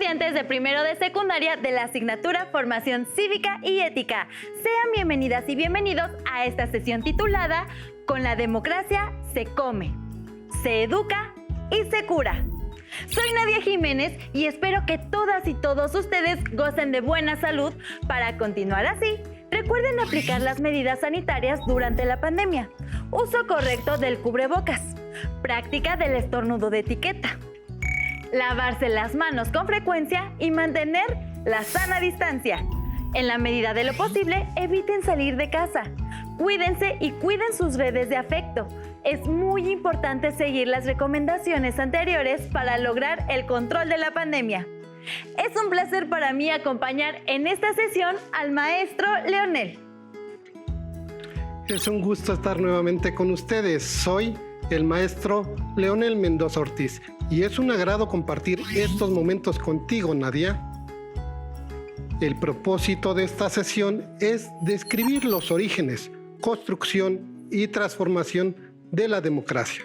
estudiantes de primero de secundaria de la asignatura Formación Cívica y Ética. Sean bienvenidas y bienvenidos a esta sesión titulada Con la democracia se come, se educa y se cura. Soy Nadia Jiménez y espero que todas y todos ustedes gocen de buena salud para continuar así. Recuerden aplicar las medidas sanitarias durante la pandemia. Uso correcto del cubrebocas. Práctica del estornudo de etiqueta. Lavarse las manos con frecuencia y mantener la sana distancia. En la medida de lo posible, eviten salir de casa. Cuídense y cuiden sus redes de afecto. Es muy importante seguir las recomendaciones anteriores para lograr el control de la pandemia. Es un placer para mí acompañar en esta sesión al maestro Leonel. Es un gusto estar nuevamente con ustedes. Soy el maestro Leonel Mendoza Ortiz y es un agrado compartir estos momentos contigo, Nadia. El propósito de esta sesión es describir los orígenes, construcción y transformación de la democracia,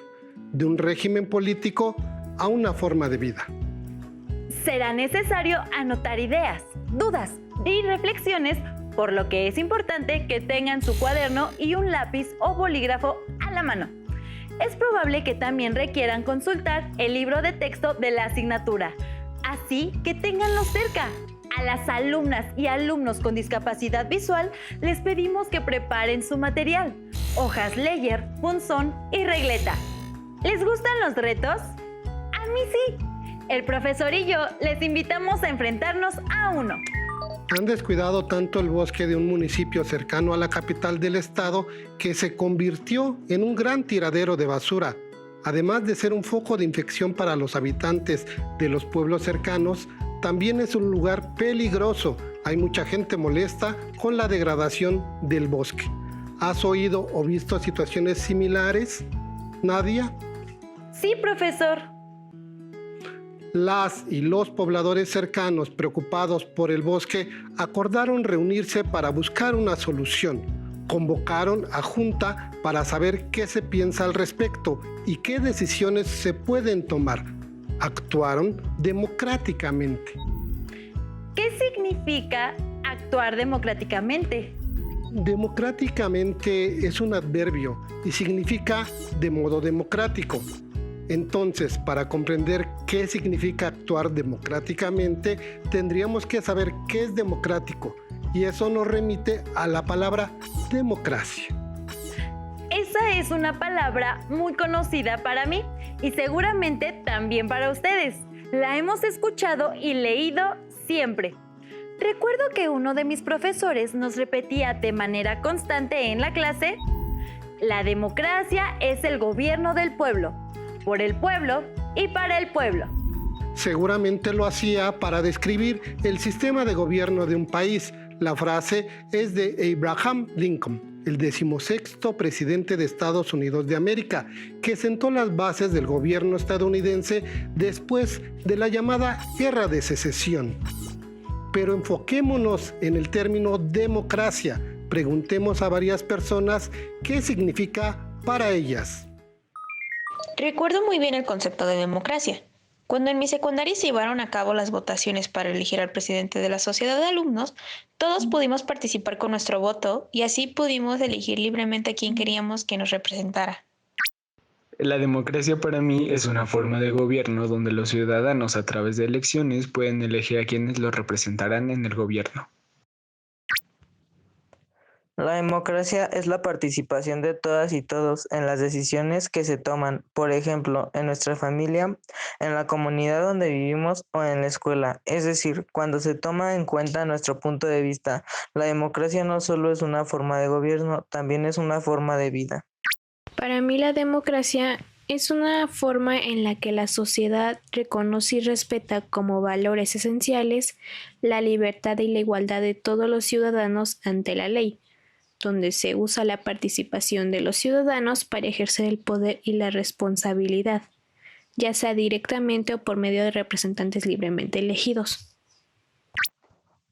de un régimen político a una forma de vida. Será necesario anotar ideas, dudas y reflexiones, por lo que es importante que tengan su cuaderno y un lápiz o bolígrafo a la mano. Es probable que también requieran consultar el libro de texto de la asignatura, así que ténganlo cerca. A las alumnas y alumnos con discapacidad visual les pedimos que preparen su material, hojas Leyer, punzón y regleta. ¿Les gustan los retos? A mí sí. El profesor y yo les invitamos a enfrentarnos a uno. Han descuidado tanto el bosque de un municipio cercano a la capital del estado que se convirtió en un gran tiradero de basura. Además de ser un foco de infección para los habitantes de los pueblos cercanos, también es un lugar peligroso. Hay mucha gente molesta con la degradación del bosque. ¿Has oído o visto situaciones similares, Nadia? Sí, profesor. Las y los pobladores cercanos, preocupados por el bosque, acordaron reunirse para buscar una solución. Convocaron a junta para saber qué se piensa al respecto y qué decisiones se pueden tomar. Actuaron democráticamente. ¿Qué significa actuar democráticamente? Democráticamente es un adverbio y significa de modo democrático. Entonces, para comprender qué significa actuar democráticamente, tendríamos que saber qué es democrático, y eso nos remite a la palabra democracia. Esa es una palabra muy conocida para mí y seguramente también para ustedes. La hemos escuchado y leído siempre. Recuerdo que uno de mis profesores nos repetía de manera constante en la clase: la democracia es el gobierno del pueblo, por el pueblo y para el pueblo. Seguramente lo hacía para describir el sistema de gobierno de un país. La frase es de Abraham Lincoln, el 16º presidente de Estados Unidos de América, que sentó las bases del gobierno estadounidense después de la llamada Guerra de Secesión. Pero enfoquémonos en el término democracia. Preguntemos a varias personas qué significa para ellas. Recuerdo muy bien el concepto de democracia. Cuando en mi secundaria se llevaron a cabo las votaciones para elegir al presidente de la sociedad de alumnos, todos pudimos participar con nuestro voto y así pudimos elegir libremente a quien queríamos que nos representara. La democracia para mí es una forma de gobierno donde los ciudadanos a través de elecciones pueden elegir a quienes los representarán en el gobierno. La democracia es la participación de todas y todos en las decisiones que se toman, por ejemplo, en nuestra familia, en la comunidad donde vivimos o en la escuela. Es decir, cuando se toma en cuenta nuestro punto de vista, la democracia no solo es una forma de gobierno, también es una forma de vida. Para mí la democracia es una forma en la que la sociedad reconoce y respeta como valores esenciales la libertad y la igualdad de todos los ciudadanos ante la ley, donde se usa la participación de los ciudadanos para ejercer el poder y la responsabilidad, ya sea directamente o por medio de representantes libremente elegidos.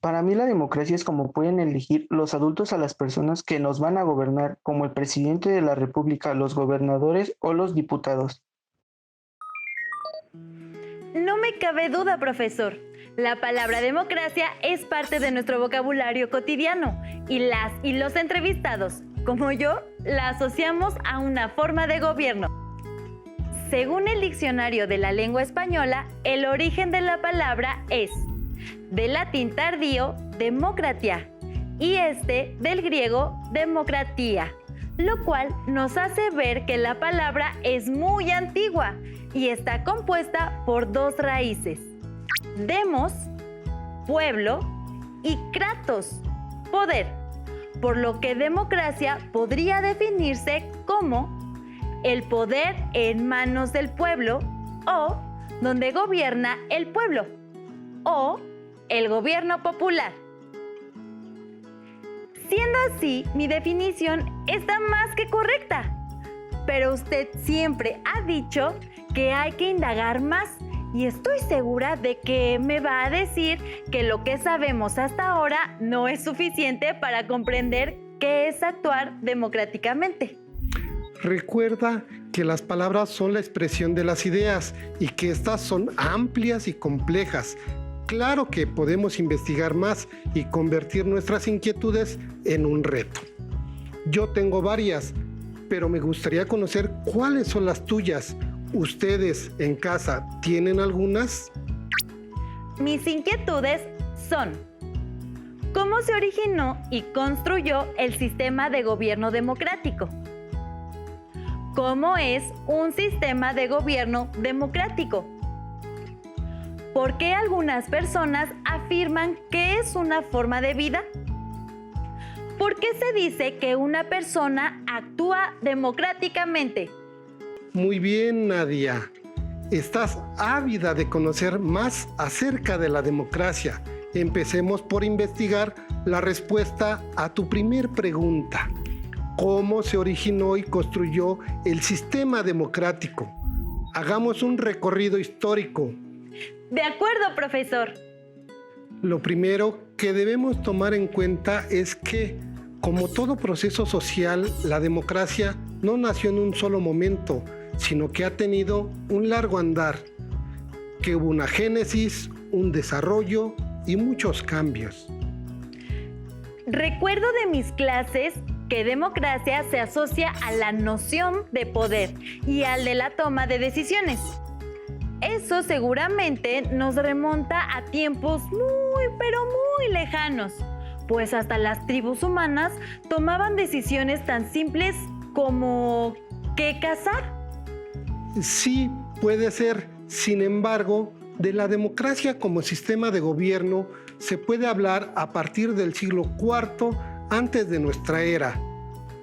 Para mí la democracia es como pueden elegir los adultos a las personas que nos van a gobernar, como el presidente de la República, los gobernadores o los diputados. No me cabe duda, profesor. La palabra democracia es parte de nuestro vocabulario cotidiano y las y los entrevistados, como yo, la asociamos a una forma de gobierno. Según el diccionario de la lengua española, el origen de la palabra es del latín tardío democratia y del griego democratía, lo cual nos hace ver que la palabra es muy antigua y está compuesta por dos raíces: demos, pueblo, y kratos, poder, por lo que democracia podría definirse como el poder en manos del pueblo o donde gobierna el pueblo o el gobierno popular. Siendo así, mi definición está más que correcta, pero usted siempre ha dicho que hay que indagar más y estoy segura de que me va a decir que lo que sabemos hasta ahora no es suficiente para comprender qué es actuar democráticamente. Recuerda que las palabras son la expresión de las ideas y que estas son amplias y complejas. Claro que podemos investigar más y convertir nuestras inquietudes en un reto. Yo tengo varias, pero me gustaría conocer cuáles son las tuyas. ¿Ustedes en casa tienen algunas? Mis inquietudes son: ¿cómo se originó y construyó el sistema de gobierno democrático? ¿Cómo es un sistema de gobierno democrático? ¿Por qué algunas personas afirman que es una forma de vida? ¿Por qué se dice que una persona actúa democráticamente? Muy bien, Nadia. Estás ávida de conocer más acerca de la democracia. Empecemos por investigar la respuesta a tu primer pregunta. ¿Cómo se originó y construyó el sistema democrático? Hagamos un recorrido histórico. De acuerdo, profesor. Lo primero que debemos tomar en cuenta es que, como todo proceso social, la democracia no nació en un solo momento, sino que ha tenido un largo andar, que hubo una génesis, un desarrollo y muchos cambios. Recuerdo de mis clases que democracia se asocia a la noción de poder y al de la toma de decisiones. Eso seguramente nos remonta a tiempos pero muy lejanos, pues hasta las tribus humanas tomaban decisiones tan simples como ¿qué cazar? Sí, puede ser. Sin embargo, de la democracia como sistema de gobierno se puede hablar a partir del siglo IV antes de nuestra era.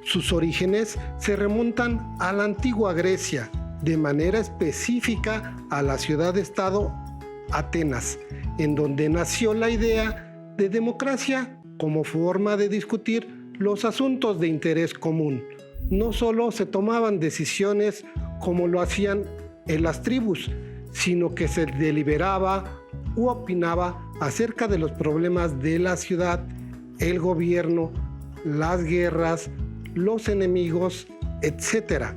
Sus orígenes se remontan a la antigua Grecia, de manera específica a la ciudad-estado Atenas, en donde nació la idea de democracia como forma de discutir los asuntos de interés común. No solo se tomaban decisiones como lo hacían en las tribus, sino que se deliberaba u opinaba acerca de los problemas de la ciudad, el gobierno, las guerras, los enemigos, etc.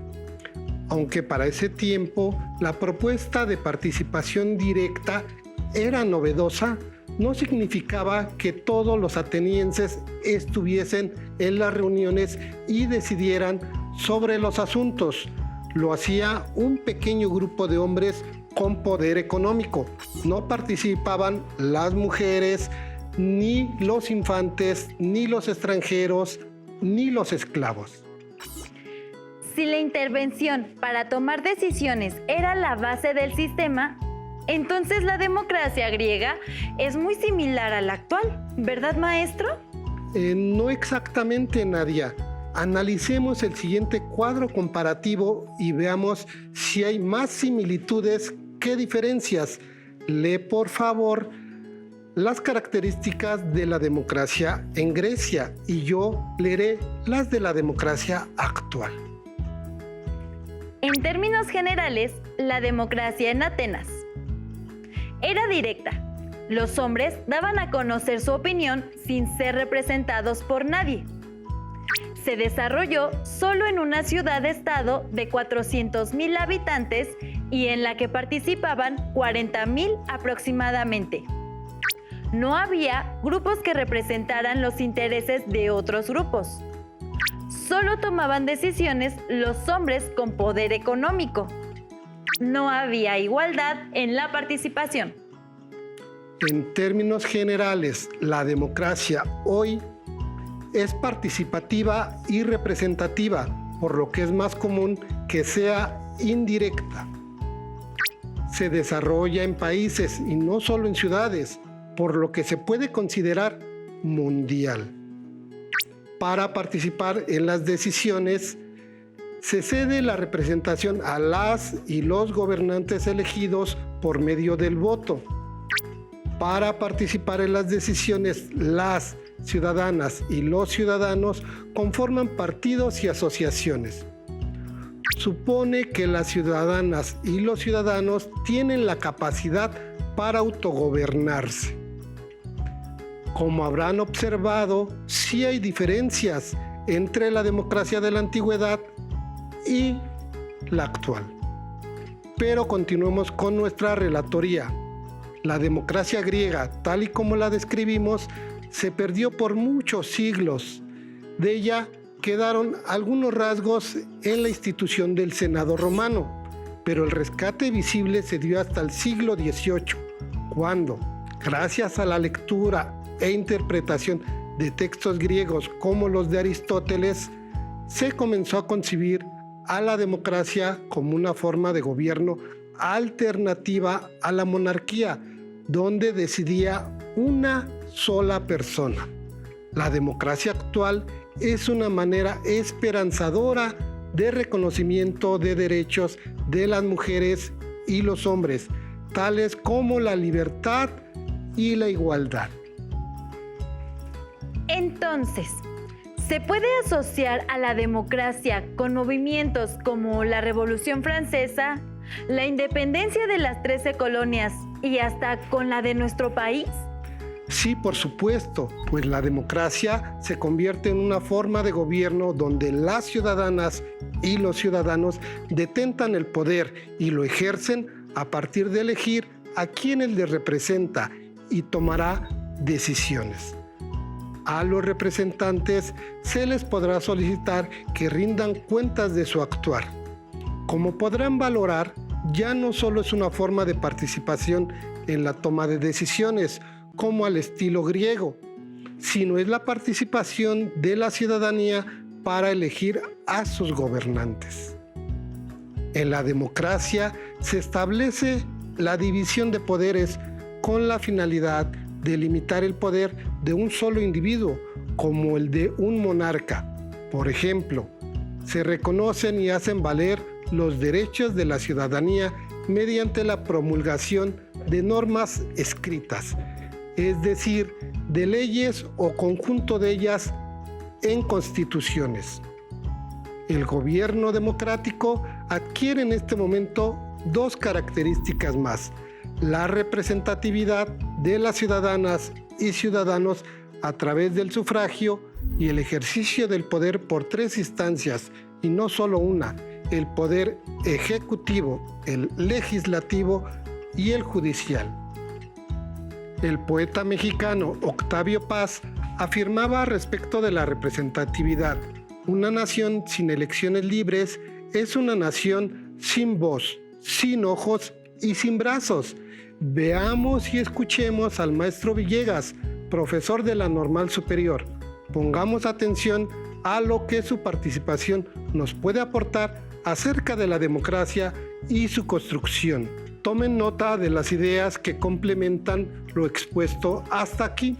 Aunque para ese tiempo la propuesta de participación directa era novedosa, no significaba que todos los atenienses estuviesen en las reuniones y decidieran sobre los asuntos. Lo hacía un pequeño grupo de hombres con poder económico. No participaban las mujeres, ni los infantes, ni los extranjeros, ni los esclavos. Si la intervención para tomar decisiones era la base del sistema, entonces la democracia griega es muy similar a la actual, ¿verdad, maestro? No exactamente, Nadia. Analicemos el siguiente cuadro comparativo y veamos si hay más similitudes que diferencias. Lee, por favor, las características de la democracia en Grecia y yo leeré las de la democracia actual. En términos generales, la democracia en Atenas era directa. Los hombres daban a conocer su opinión sin ser representados por nadie. Se desarrolló solo en una ciudad-estado de 400,000 habitantes y en la que participaban 40,000 aproximadamente. No había grupos que representaran los intereses de otros grupos. Solo tomaban decisiones los hombres con poder económico. No había igualdad en la participación. En términos generales, la democracia hoy es participativa y representativa, por lo que es más común que sea indirecta. Se desarrolla en países y no solo en ciudades, por lo que se puede considerar mundial. Para participar en las decisiones, se cede la representación a las y los gobernantes elegidos por medio del voto. Para participar en las decisiones, las ciudadanas y los ciudadanos conforman partidos y asociaciones. Supone que las ciudadanas y los ciudadanos tienen la capacidad para autogobernarse. Como habrán observado, sí hay diferencias entre la democracia de la antigüedad y la actual. Pero continuemos con nuestra relatoría. La democracia griega, tal y como la describimos, se perdió por muchos siglos. De ella quedaron algunos rasgos en la institución del Senado romano, pero el rescate visible se dio hasta el siglo XVIII, cuando, gracias a la lectura e interpretación de textos griegos como los de Aristóteles, se comenzó a concebir a la democracia como una forma de gobierno alternativa a la monarquía, donde decidía una sola persona. La democracia actual es una manera esperanzadora de reconocimiento de derechos de las mujeres y los hombres, tales como la libertad y la igualdad. Entonces, ¿se puede asociar a la democracia con movimientos como la Revolución Francesa, la independencia de las 13 colonias y hasta con la de nuestro país? Sí, por supuesto, pues la democracia se convierte en una forma de gobierno donde las ciudadanas y los ciudadanos detentan el poder y lo ejercen a partir de elegir a quienes les representa y tomará decisiones. A los representantes se les podrá solicitar que rindan cuentas de su actuar. Como podrán valorar, ya no solo es una forma de participación en la toma de decisiones, como al estilo griego, sino es la participación de la ciudadanía para elegir a sus gobernantes. En la democracia se establece la división de poderes con la finalidad de limitar el poder de un solo individuo, como el de un monarca. Por ejemplo, se reconocen y hacen valer los derechos de la ciudadanía mediante la promulgación de normas escritas, es decir, de leyes o conjunto de ellas en constituciones. El gobierno democrático adquiere en este momento dos características más: la representatividad de las ciudadanas y ciudadanos a través del sufragio y el ejercicio del poder por tres instancias y no solo una: el poder ejecutivo, el legislativo y el judicial. El poeta mexicano Octavio Paz afirmaba respecto de la representatividad: una nación sin elecciones libres es una nación sin voz, sin ojos y sin brazos. Veamos y escuchemos al maestro Villegas, profesor de la Normal Superior. Pongamos atención a lo que su participación nos puede aportar acerca de la democracia y su construcción. Tomen nota de las ideas que complementan lo expuesto hasta aquí.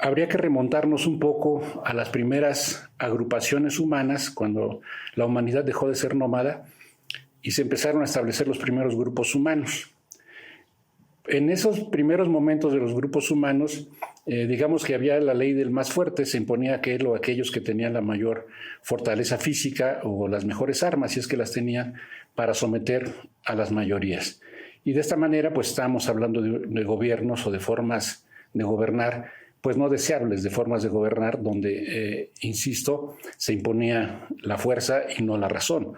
Habría que remontarnos un poco a las primeras agrupaciones humanas, cuando la humanidad dejó de ser nómada y se empezaron a establecer los primeros grupos humanos. En esos primeros momentos de los grupos humanos, digamos que había la ley del más fuerte, se imponía aquel o aquellos que tenían la mayor fortaleza física o las mejores armas, si es que las tenían, para someter a las mayorías. Y de esta manera, pues estamos hablando de gobiernos o de formas de gobernar, pues no deseables, de formas de gobernar donde, insisto, se imponía la fuerza y no la razón.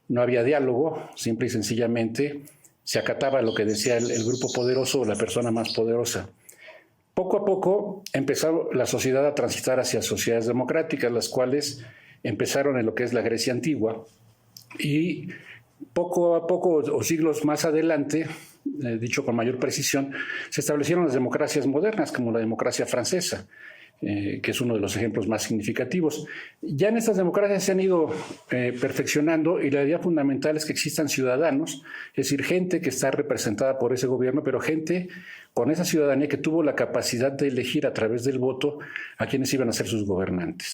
No había diálogo, simple y sencillamente se acataba lo que decía el grupo poderoso o la persona más poderosa. Poco a poco empezó la sociedad a transitar hacia sociedades democráticas, las cuales empezaron en lo que es la Grecia antigua, y poco a poco o siglos más adelante, dicho con mayor precisión, se establecieron las democracias modernas, como la democracia francesa, que es uno de los ejemplos más significativos. Ya en estas democracias se han ido perfeccionando, y la idea fundamental es que existan ciudadanos, es decir, gente que está representada por ese gobierno, pero gente con esa ciudadanía que tuvo la capacidad de elegir a través del voto a quienes iban a ser sus gobernantes.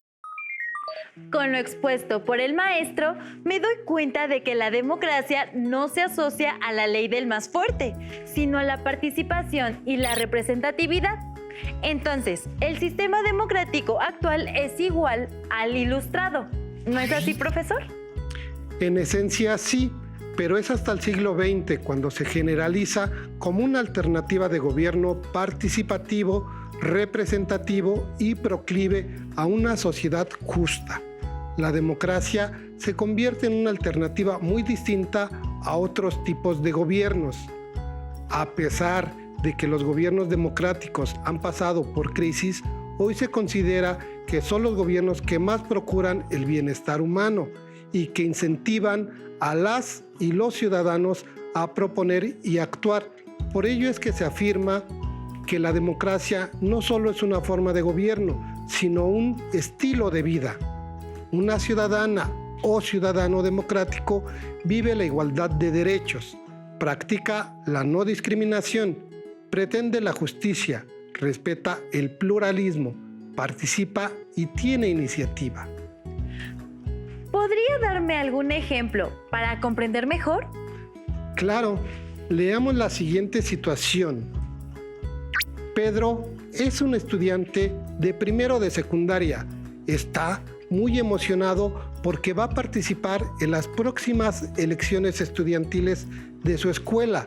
Con lo expuesto por el maestro, me doy cuenta de que la democracia no se asocia a la ley del más fuerte, sino a la participación y la representatividad. Entonces, el sistema democrático actual es igual al ilustrado. ¿No es así, profesor? En esencia sí, pero es hasta el siglo XX cuando se generaliza como una alternativa de gobierno participativo, representativo y proclive a una sociedad justa. La democracia se convierte en una alternativa muy distinta a otros tipos de gobiernos. A pesar de que los gobiernos democráticos han pasado por crisis, hoy se considera que son los gobiernos que más procuran el bienestar humano y que incentivan a las y los ciudadanos a proponer y actuar. Por ello es que se afirma que la democracia no solo es una forma de gobierno, sino un estilo de vida. Una ciudadana o ciudadano democrático vive la igualdad de derechos, practica la no discriminación, pretende la justicia, respeta el pluralismo, participa y tiene iniciativa. ¿Podría darme algún ejemplo para comprender mejor? Claro, leamos la siguiente situación. Pedro es un estudiante de primero de secundaria. Está muy emocionado porque va a participar en las próximas elecciones estudiantiles de su escuela.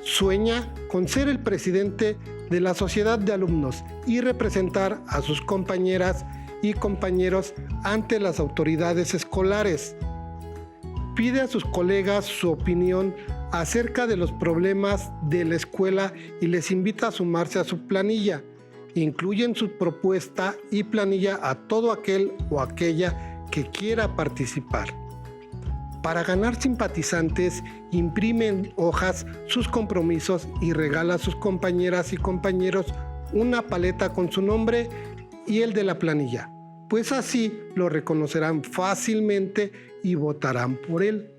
Sueña con ser el presidente de la sociedad de alumnos y representar a sus compañeras y compañeros ante las autoridades escolares. Pide a sus colegas su opinión acerca de los problemas de la escuela y les invita a sumarse a su planilla. Incluyen su propuesta y planilla a todo aquel o aquella que quiera participar. Para ganar simpatizantes, imprimen hojas sus compromisos y regala a sus compañeras y compañeros una paleta con su nombre y el de la planilla, pues así lo reconocerán fácilmente y votarán por él.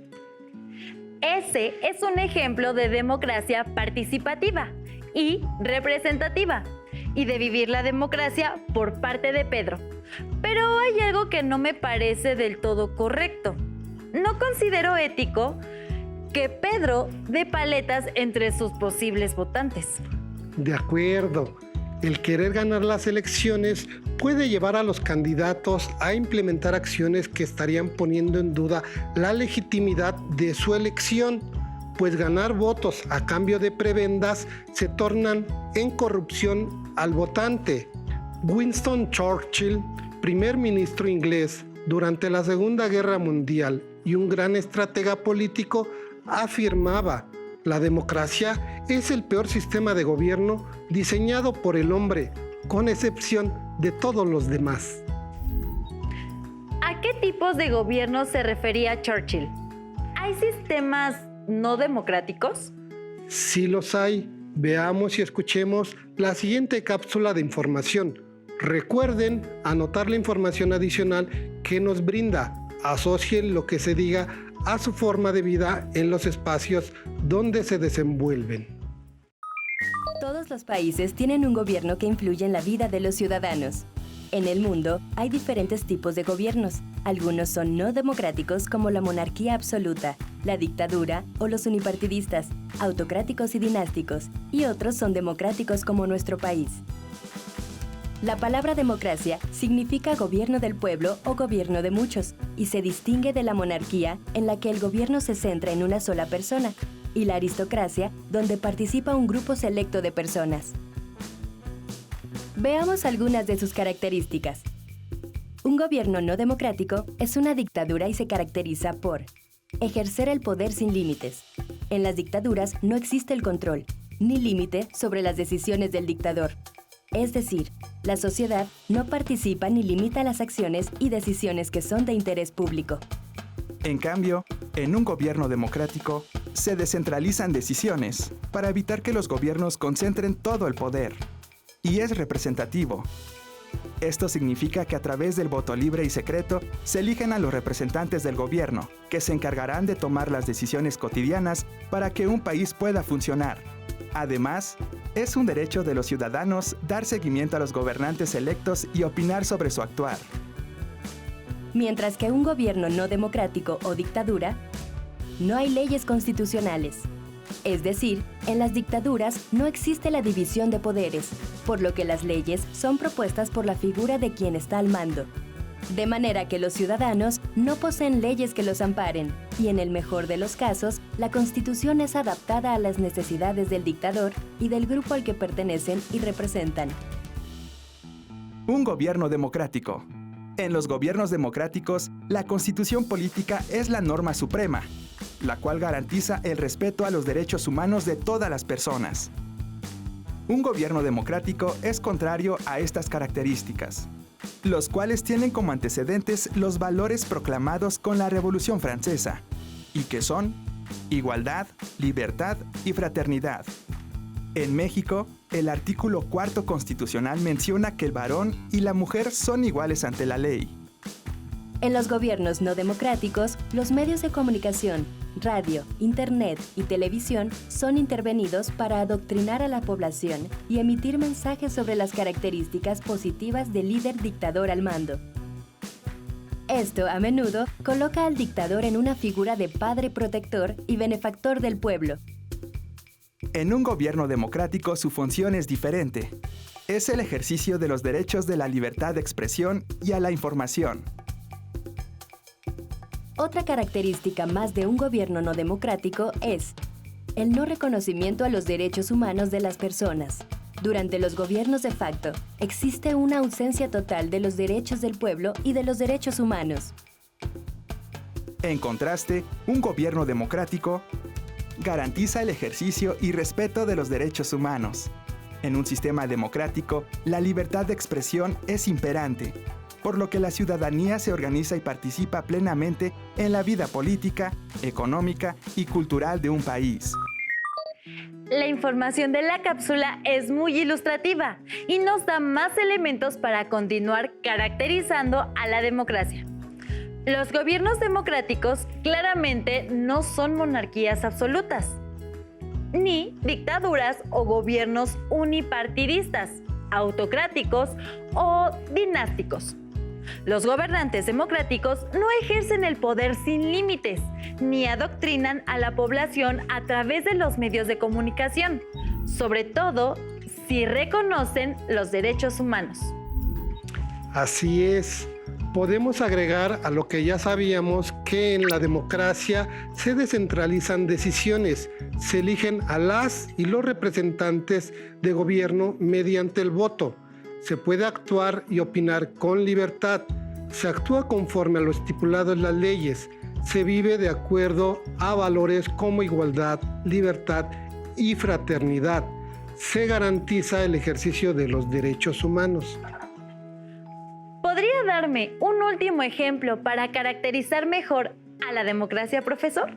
Ese es un ejemplo de democracia participativa y representativa, y de vivir la democracia por parte de Pedro. Pero hay algo que no me parece del todo correcto. No considero ético que Pedro dé paletas entre sus posibles votantes. De acuerdo, el querer ganar las elecciones puede llevar a los candidatos a implementar acciones que estarían poniendo en duda la legitimidad de su elección, pues ganar votos a cambio de prebendas se tornan en corrupción al votante. Winston Churchill, primer ministro inglés durante la Segunda Guerra Mundial y un gran estratega político, afirmaba: la democracia es el peor sistema de gobierno diseñado por el hombre, con excepción de todos los demás. ¿A qué tipos de gobierno se refería Churchill? ¿Hay sistemas no democráticos? Sí los hay. Veamos y escuchemos la siguiente cápsula de información. Recuerden anotar la información adicional que nos brinda. Asocien lo que se diga a su forma de vida en los espacios donde se desenvuelven. Todos los países tienen un gobierno que influye en la vida de los ciudadanos. En el mundo hay diferentes tipos de gobiernos. Algunos son no democráticos, como la monarquía absoluta, la dictadura o los unipartidistas, autocráticos y dinásticos, y otros son democráticos, como nuestro país. La palabra democracia significa gobierno del pueblo o gobierno de muchos, y se distingue de la monarquía, en la que el gobierno se centra en una sola persona, y la aristocracia, donde participa un grupo selecto de personas. Veamos algunas de sus características. Un gobierno no democrático es una dictadura y se caracteriza por ejercer el poder sin límites. En las dictaduras no existe el control, ni límite sobre las decisiones del dictador. Es decir, la sociedad no participa ni limita las acciones y decisiones que son de interés público. En cambio, en un gobierno democrático, se descentralizan decisiones para evitar que los gobiernos concentren todo el poder. Y es representativo. Esto significa que a través del voto libre y secreto se eligen a los representantes del gobierno, que se encargarán de tomar las decisiones cotidianas para que un país pueda funcionar. Además, es un derecho de los ciudadanos dar seguimiento a los gobernantes electos y opinar sobre su actuar. Mientras que un gobierno no democrático o dictadura, no hay leyes constitucionales. Es decir, en las dictaduras no existe la división de poderes, por lo que las leyes son propuestas por la figura de quien está al mando. De manera que los ciudadanos no poseen leyes que los amparen, y en el mejor de los casos, la Constitución es adaptada a las necesidades del dictador y del grupo al que pertenecen y representan. Un gobierno democrático. En los gobiernos democráticos, la constitución política es la norma suprema, la cual garantiza el respeto a los derechos humanos de todas las personas. Un gobierno democrático es contrario a estas características, los cuales tienen como antecedentes los valores proclamados con la Revolución Francesa, y que son igualdad, libertad y fraternidad. En México, el artículo 4 constitucional menciona que el varón y la mujer son iguales ante la ley. En los gobiernos no democráticos, los medios de comunicación, radio, internet y televisión son intervenidos para adoctrinar a la población y emitir mensajes sobre las características positivas del líder dictador al mando. Esto, a menudo, coloca al dictador en una figura de padre protector y benefactor del pueblo. En un gobierno democrático su función es diferente. Es el ejercicio de los derechos de la libertad de expresión y a la información. Otra característica más de un gobierno no democrático es el no reconocimiento a los derechos humanos de las personas. Durante los gobiernos de facto, existe una ausencia total de los derechos del pueblo y de los derechos humanos. En contraste, un gobierno democrático garantiza el ejercicio y respeto de los derechos humanos. En un sistema democrático, la libertad de expresión es imperante, por lo que la ciudadanía se organiza y participa plenamente en la vida política, económica y cultural de un país. La información de la cápsula es muy ilustrativa y nos da más elementos para continuar caracterizando a la democracia. Los gobiernos democráticos claramente no son monarquías absolutas, ni dictaduras o gobiernos unipartidistas, autocráticos o dinásticos. Los gobernantes democráticos no ejercen el poder sin límites, ni adoctrinan a la población a través de los medios de comunicación, sobre todo si reconocen los derechos humanos. Así es. Podemos agregar a lo que ya sabíamos que en la democracia se descentralizan decisiones, se eligen a las y los representantes de gobierno mediante el voto. Se puede actuar y opinar con libertad, se actúa conforme a lo estipulado en las leyes, se vive de acuerdo a valores como igualdad, libertad y fraternidad, se garantiza el ejercicio de los derechos humanos. ¿Podría darme un último ejemplo para caracterizar mejor a la democracia, profesor?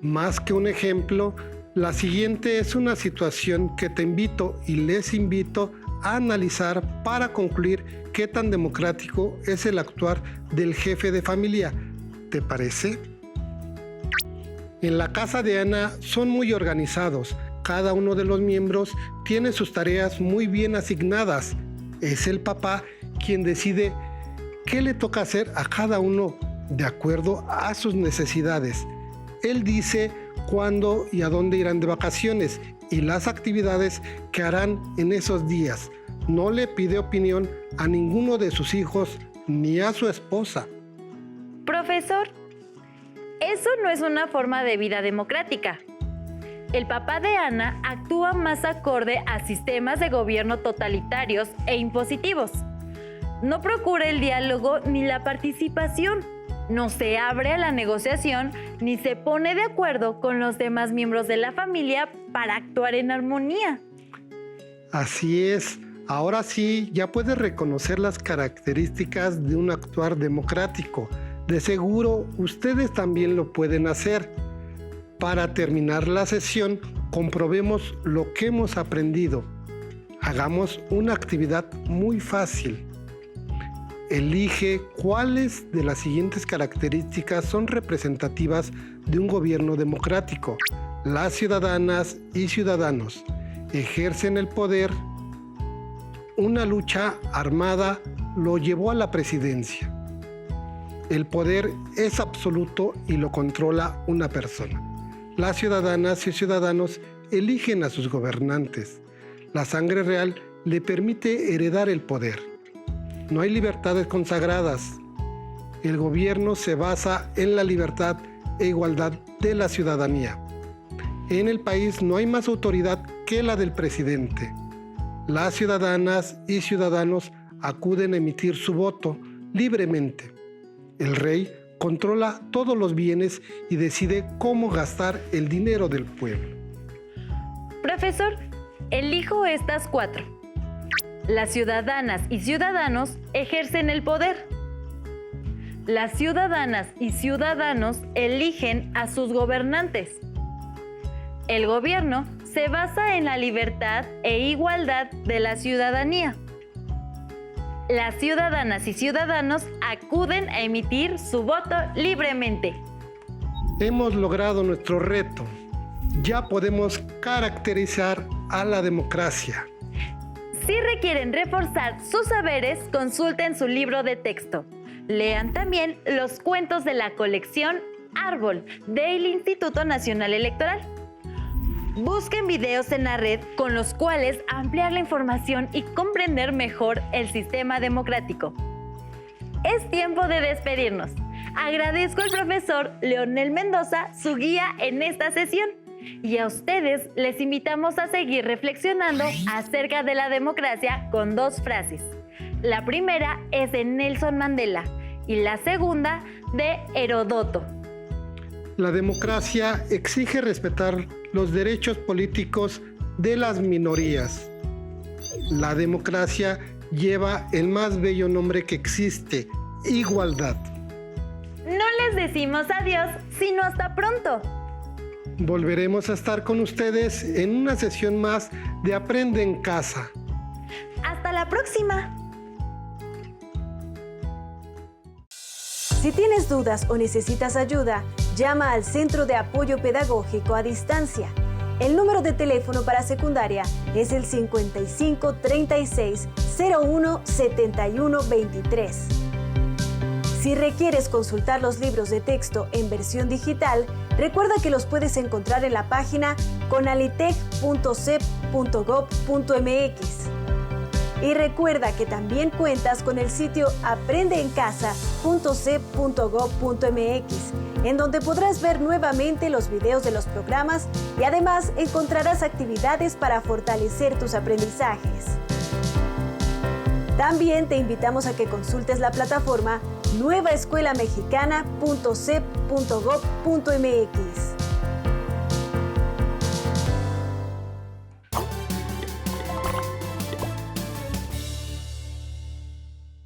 Más que un ejemplo, la siguiente es una situación que te invito y les invito a analizar para concluir qué tan democrático es el actuar del jefe de familia. ¿Te parece? En la casa de Ana son muy organizados. Cada uno de los miembros tiene sus tareas muy bien asignadas. Es el papá quien decide qué le toca hacer a cada uno de acuerdo a sus necesidades. Él dice cuándo y a dónde irán de vacaciones y las actividades que harán en esos días. No le pide opinión a ninguno de sus hijos ni a su esposa. Profesor, eso no es una forma de vida democrática. El papá de Ana actúa más acorde a sistemas de gobierno totalitarios e impositivos. No procura el diálogo ni la participación. No se abre a la negociación ni se pone de acuerdo con los demás miembros de la familia para actuar en armonía. Así es, ahora sí ya puedes reconocer las características de un actuar democrático. De seguro ustedes también lo pueden hacer. Para terminar la sesión, comprobemos lo que hemos aprendido. Hagamos una actividad muy fácil. Elige cuáles de las siguientes características son representativas de un gobierno democrático. Las ciudadanas y ciudadanos ejercen el poder. Una lucha armada lo llevó a la presidencia. El poder es absoluto y lo controla una persona. Las ciudadanas y ciudadanos eligen a sus gobernantes. La sangre real le permite heredar el poder. No hay libertades consagradas. El gobierno se basa en la libertad e igualdad de la ciudadanía. En el país no hay más autoridad que la del presidente. Las ciudadanas y ciudadanos acuden a emitir su voto libremente. El rey controla todos los bienes y decide cómo gastar el dinero del pueblo. Profesor, elijo estas 4. Las ciudadanas y ciudadanos ejercen el poder. Las ciudadanas y ciudadanos eligen a sus gobernantes. El gobierno se basa en la libertad e igualdad de la ciudadanía. Las ciudadanas y ciudadanos acuden a emitir su voto libremente. Hemos logrado nuestro reto. Ya podemos caracterizar a la democracia. Si requieren reforzar sus saberes, consulten su libro de texto. Lean también los cuentos de la colección Árbol del Instituto Nacional Electoral. Busquen videos en la red con los cuales ampliar la información y comprender mejor el sistema democrático. Es tiempo de despedirnos. Agradezco al profesor Leonel Mendoza su guía en esta sesión. Y a ustedes les invitamos a seguir reflexionando acerca de la democracia con 2 frases. La primera es de Nelson Mandela y la segunda de Heródoto. La democracia exige respetar los derechos políticos de las minorías. La democracia lleva el más bello nombre que existe: igualdad. No les decimos adiós, sino hasta pronto. Volveremos a estar con ustedes en una sesión más de Aprende en Casa. ¡Hasta la próxima! Si tienes dudas o necesitas ayuda, llama al Centro de Apoyo Pedagógico a Distancia. El número de teléfono para secundaria es el 55 36 01 71 23. Si requieres consultar los libros de texto en versión digital, recuerda que los puedes encontrar en la página conalitec.cep.gov.mx. Y recuerda que también cuentas con el sitio aprendeencasa.cep.gov.mx, en donde podrás ver nuevamente los videos de los programas y además encontrarás actividades para fortalecer tus aprendizajes. También te invitamos a que consultes la plataforma nuevaescuelamexicana.cep.gov.mx.